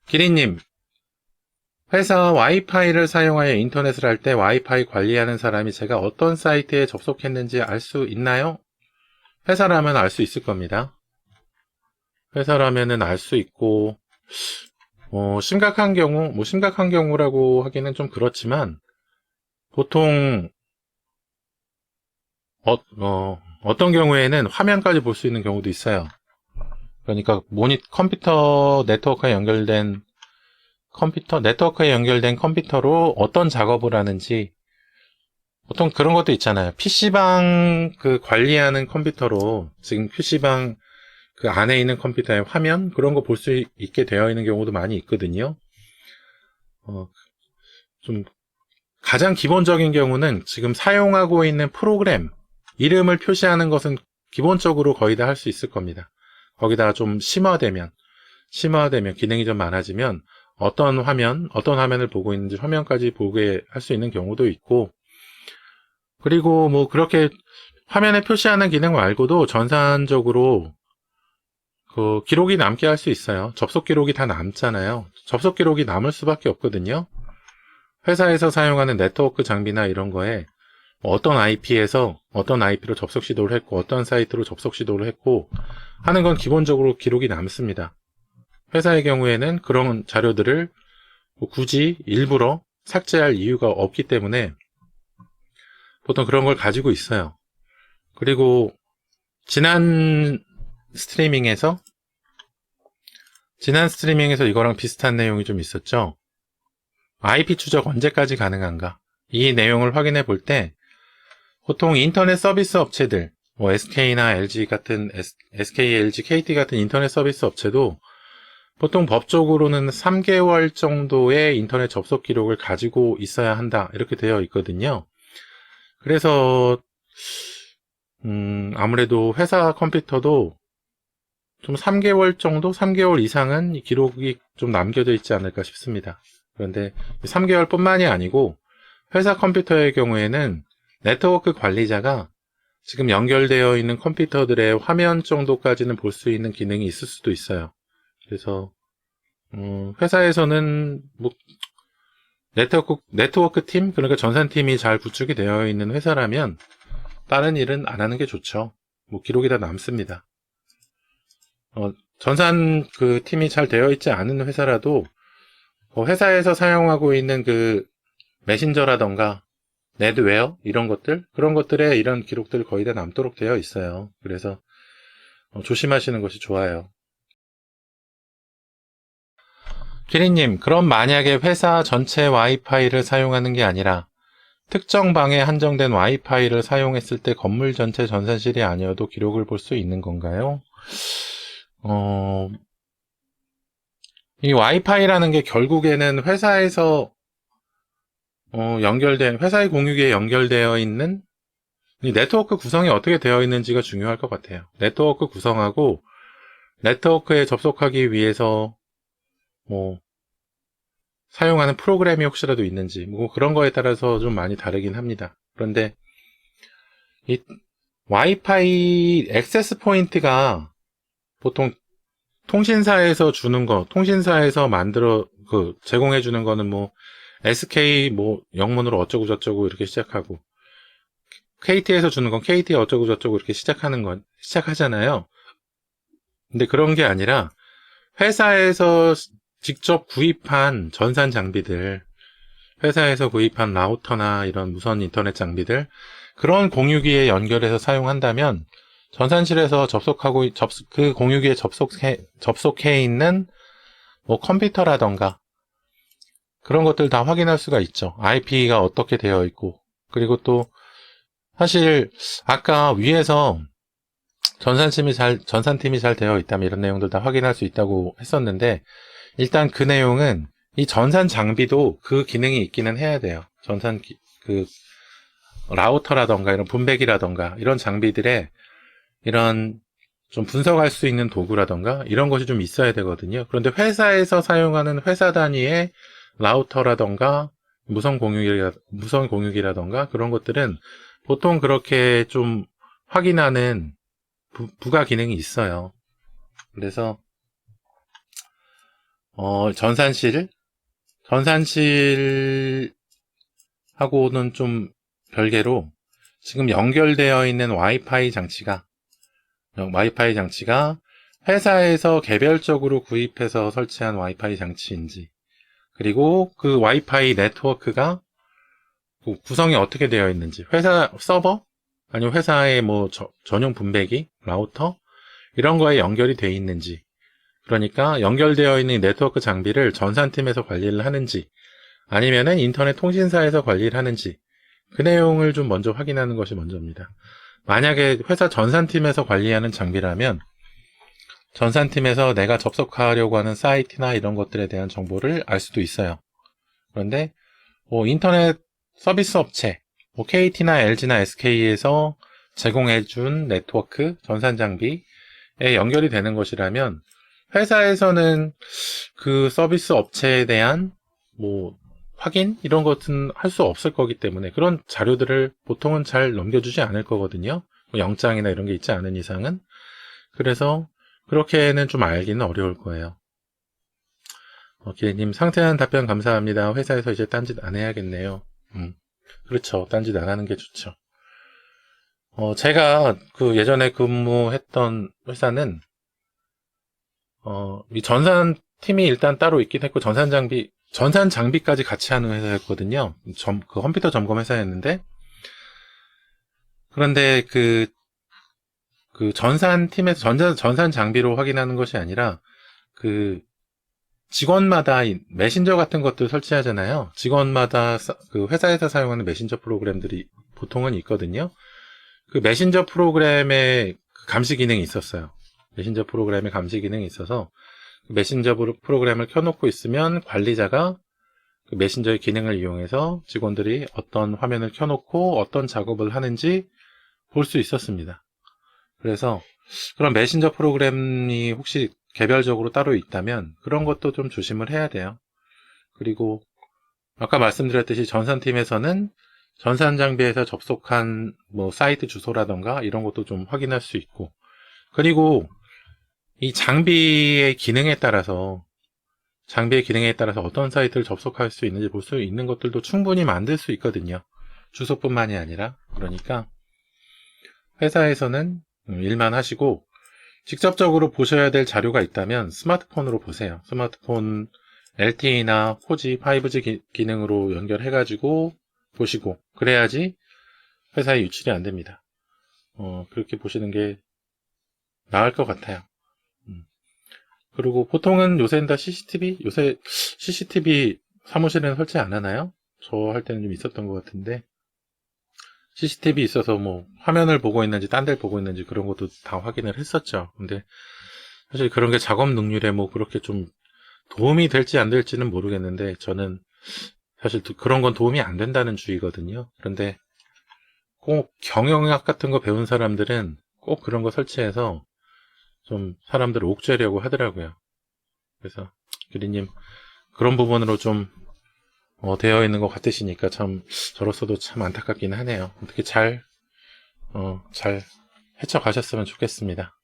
기리님, 회사 와이파이를 사용하여 인터넷을 할 때 와이파이 관리하는 사람이 제가 어떤 사이트에 접속했는지 알 수 있나요? 회사라면 알 수 있을 겁니다. 회사라면은 알 수 있고, 심각한 경우, 심각한 경우라고 하기는 좀 그렇지만, 보통, 어떤 경우에는 화면까지 볼 수 있는 경우도 있어요. 그러니까, 컴퓨터 네트워크에 연결된 컴퓨터로 어떤 작업을 하는지, 보통 그런 것도 있잖아요. PC방 그 관리하는 컴퓨터로 지금 PC방 그 안에 있는 컴퓨터의 화면 그런 거 볼 수 있게 되어 있는 경우도 많이 있거든요. 어, 좀 가장 기본적인 경우는 지금 사용하고 있는 프로그램 이름을 표시하는 것은 기본적으로 거의 다 할 수 있을 겁니다. 거기다가 좀 심화되면 기능이 좀 많아지면 어떤 화면을 보고 있는지 화면까지 보게 할 수 있는 경우도 있고, 그리고 뭐 그렇게 화면에 표시하는 기능 말고도 전산적으로 그 기록이 남게 할 수 있어요. 접속 기록이 다 남잖아요. 접속 기록이 남을 수밖에 없거든요. 회사에서 사용하는 네트워크 장비나 이런 거에 어떤 IP에서 어떤 IP로 접속 시도를 했고 어떤 사이트로 접속 시도를 했고 하는 건 기본적으로 기록이 남습니다. 회사의 경우에는 그런 자료들을 굳이 일부러 삭제할 이유가 없기 때문에 보통 그런 걸 가지고 있어요. 그리고 지난 스트리밍에서 이거랑 비슷한 내용이 좀 있었죠. IP 추적 언제까지 가능한가? 이 내용을 확인해 볼 때 보통 인터넷 서비스 업체들, 뭐 SK나 LG 같은 SK, LG, KT 같은 인터넷 서비스 업체도 보통 법적으로는 3개월 정도의 인터넷 접속 기록을 가지고 있어야 한다. 이렇게 되어 있거든요. 그래서 아무래도 회사 컴퓨터도 좀 3개월 정도, 3개월 이상은 기록이 좀 남겨져 있지 않을까 싶습니다. 그런데 3개월 뿐만이 아니고 회사 컴퓨터의 경우에는 네트워크 관리자가 지금 연결되어 있는 컴퓨터들의 화면 정도까지는 볼 수 있는 기능이 있을 수도 있어요. 그래서 회사에서는 뭐 네트워크 팀, 그러니까 전산팀이 잘 구축이 되어 있는 회사라면 다른 일은 안 하는 게 좋죠. 뭐 기록이 다 남습니다. 전산 그 팀이 잘 되어 있지 않은 회사라도 회사에서 사용하고 있는 그 메신저라던가 네드웨어 이런 것들 그런 것들에 이런 기록들 거의 다 남도록 되어 있어요. 그래서 조심하시는 것이 좋아요. 키리님, 그럼 만약에 회사 전체 와이파이를 사용하는 게 아니라 특정 방에 한정된 와이파이를 사용했을 때 건물 전체 전산실이 아니어도 기록을 볼 수 있는 건가요? 어, 이 와이파이라는 게 결국에는 회사의 공유기에 연결되어 있는 이 네트워크 구성이 어떻게 되어 있는지가 중요할 것 같아요. 네트워크 구성하고 네트워크에 접속하기 위해서 뭐 사용하는 프로그램이 혹시라도 있는지 뭐 그런 거에 따라서 좀 많이 다르긴 합니다. 그런데 이 와이파이 액세스 포인트가 보통 통신사에서 제공해 주는 거는 뭐 SK 뭐 영문으로 어쩌고 저쩌고 이렇게 시작하고 KT에서 주는 건 KT 어쩌고 저쩌고 이렇게 시작하잖아요. 근데 그런 게 아니라 회사에서 직접 구입한 전산 장비들, 회사에서 구입한 라우터나 이런 무선 인터넷 장비들, 그런 공유기에 연결해서 사용한다면 전산실에서 그 공유기에 접속해 있는 뭐 컴퓨터라던가 그런 것들 다 확인할 수가 있죠. IP가 어떻게 되어 있고. 그리고 또 사실 아까 위에서 전산팀이 잘 되어 있다면 이런 내용들 다 확인할 수 있다고 했었는데, 일단 그 내용은 이 전산 장비도 그 기능이 있기는 해야 돼요. 그 라우터라던가 이런 분배기라던가 이런 장비들의 이런 좀 분석할 수 있는 도구라던가 이런 것이 좀 있어야 되거든요. 그런데 회사에서 사용하는 회사 단위의 라우터라던가 무선 공유기라던가 그런 것들은 보통 그렇게 좀 확인하는 부가 기능이 있어요. 그래서 전산실하고는 좀 별개로 지금 연결되어 있는 와이파이 장치가 회사에서 개별적으로 구입해서 설치한 와이파이 장치인지, 그리고 그 와이파이 네트워크가 구성이 어떻게 되어 있는지, 회사 서버? 아니면 회사의 뭐 전용 분배기, 라우터? 이런 거에 연결이 되어 있는지, 그러니까 연결되어 있는 네트워크 장비를 전산팀에서 관리를 하는지, 아니면은 인터넷 통신사에서 관리를 하는지, 그 내용을 좀 먼저 확인하는 것이 먼저입니다. 만약에 회사 전산팀에서 관리하는 장비라면 전산팀에서 내가 접속하려고 하는 사이트나 이런 것들에 대한 정보를 알 수도 있어요. 그런데 인터넷 서비스 업체, KT나 LG나 SK에서 제공해준 네트워크, 전산 장비에 연결이 되는 것이라면 회사에서는 그 서비스 업체에 대한 확인? 이런 것은 할 수 없을 거기 때문에 그런 자료들을 보통은 잘 넘겨주지 않을 거거든요. 영장이나 이런 게 있지 않은 이상은. 그래서 그렇게는 좀 알기는 어려울 거예요. 기회님, 상세한 답변 감사합니다. 회사에서 이제 딴짓 안 해야겠네요. 그렇죠. 딴짓 안 하는 게 좋죠. 제가 예전에 근무했던 회사는 이 전산팀이 일단 따로 있긴 했고 전산 장비까지 같이 하는 회사였거든요. 그 컴퓨터 점검 회사였는데, 그런데 그 전산팀에서 전산 장비로 확인하는 것이 아니라 그 직원마다 메신저 같은 것들 설치하잖아요. 직원마다 그 회사에서 사용하는 메신저 프로그램들이 보통은 있거든요. 그 메신저 프로그램에 감시 기능이 있었어요. 메신저 프로그램에 감시 기능이 있어서 메신저 프로그램을 켜놓고 있으면 관리자가 그 메신저의 기능을 이용해서 직원들이 어떤 화면을 켜놓고 어떤 작업을 하는지 볼 수 있었습니다. 그래서 그런 메신저 프로그램이 혹시 개별적으로 따로 있다면 그런 것도 좀 조심을 해야 돼요. 그리고 아까 말씀드렸듯이 전산팀에서는 전산 장비에서 접속한 사이트 주소라던가 이런 것도 좀 확인할 수 있고, 그리고 이 장비의 기능에 따라서 어떤 사이트를 접속할 수 있는지 볼 수 있는 것들도 충분히 만들 수 있거든요. 주소뿐만이 아니라. 그러니까 회사에서는 일만 하시고 직접적으로 보셔야 될 자료가 있다면 스마트폰으로 보세요. 스마트폰 LTE나 4G, 5G 기능으로 연결해가지고 보시고, 그래야지 회사에 유출이 안 됩니다. 그렇게 보시는 게 나을 것 같아요. 그리고 보통은 요새는 다 요새 CCTV 사무실에는 설치 안 하나요? 저 할 때는 좀 있었던 것 같은데, CCTV 있어서 화면을 보고 있는지 딴 데를 보고 있는지 그런 것도 다 확인을 했었죠. 근데 사실 그런 게 작업 능률에 그렇게 좀 도움이 될지 안 될지는 모르겠는데, 저는 사실 그런 건 도움이 안 된다는 주의거든요. 그런데 꼭 경영학 같은 거 배운 사람들은 꼭 그런 거 설치해서 좀 사람들을 옥죄려고 하더라고요. 그래서 규리님 그런 부분으로 좀 되어 있는 것 같으시니까 참 저로서도 참 안타깝긴 하네요. 어떻게 잘 헤쳐가셨으면 좋겠습니다.